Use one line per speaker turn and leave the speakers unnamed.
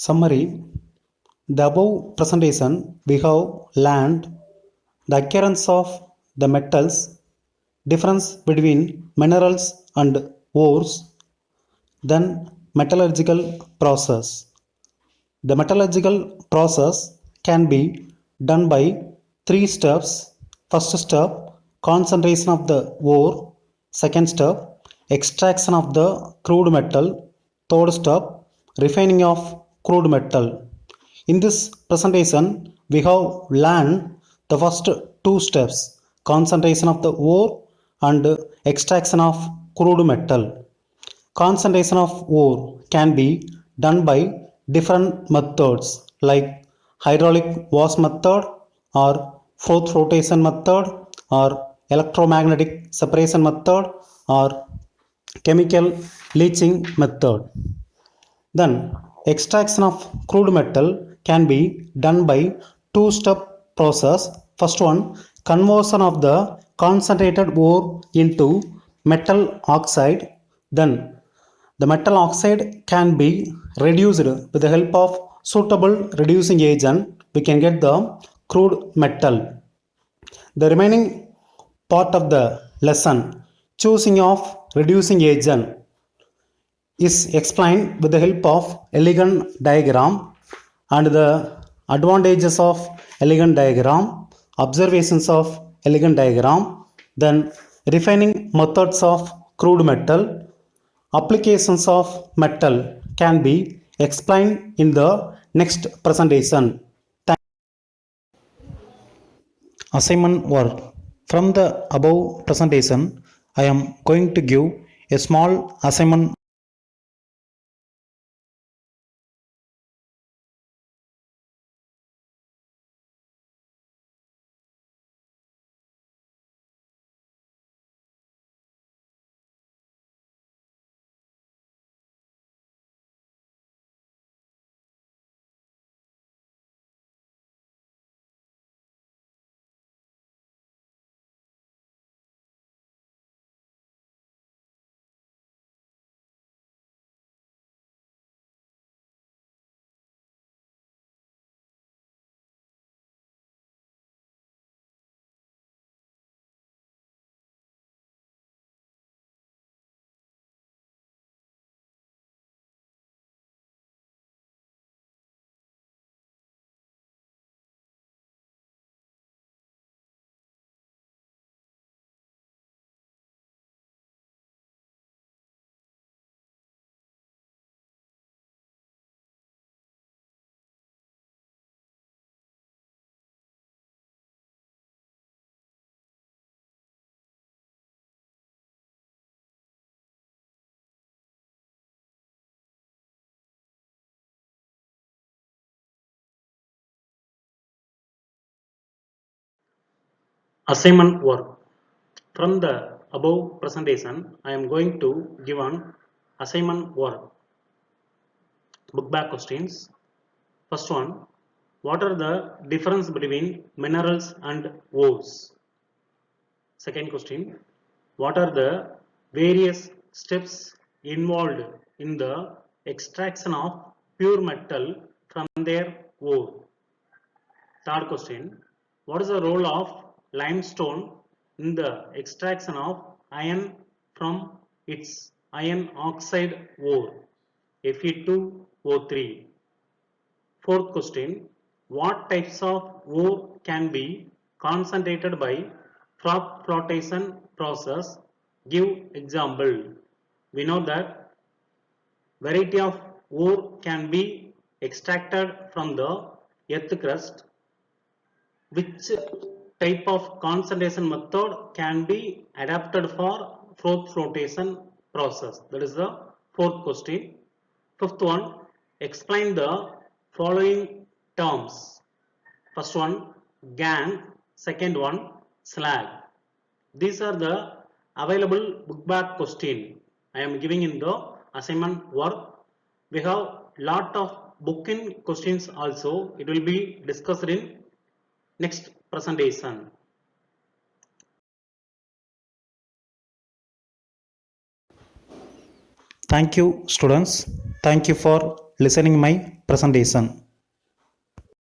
Summary. The above presentation we have learned the occurrence of the metals, difference between minerals and ores, then metallurgical process. The metallurgical process can be done by three steps. First step, concentration of the ore. Second step, extraction of the crude metal. Third step, refining of crude metal. In this presentation, we have learned the first two steps, concentration of the ore and extraction of crude metal. Concentration of ore can be done by different methods like hydraulic wash method or fourth flotation method or electromagnetic separation method or chemical leaching method. Then extraction of crude metal can be done by two-step process. First one, conversion of the concentrated ore into metal oxide. Then the metal oxide can be reduced with the help of suitable reducing agent. We can get the crude metal. The remaining part of the lesson, choosing of reducing agent, is explained with the help of elegant diagram and the advantages of elegant diagram, observations of elegant diagram, then refining methods of crude metal, applications of metal can be explained in the next presentation. Assignment work. From the above presentation, I am going to give a small assignment. Assignment work. From the above presentation, I am going to give an assignment work. Book back questions. First one, what are the difference between minerals and ores? Second question, what are the various steps involved in the extraction of pure metal from their ore? Third question, what is the role of limestone in the extraction of iron from its iron oxide ore, Fe2O3? Fourth question, what types of ore can be concentrated by froth flotation process? Give example. We know that variety of ore can be extracted from the earth crust. Which type of concentration method can be adapted for froth flotation process? That is the fourth question. Fifth one, explain the following terms. First one, gangue. Second one, slag. These are the available book back question I am giving in the assignment work. We have lot of book in questions also. It will be discussed in next presentation. Thank you, students. Thank you for listening my presentation.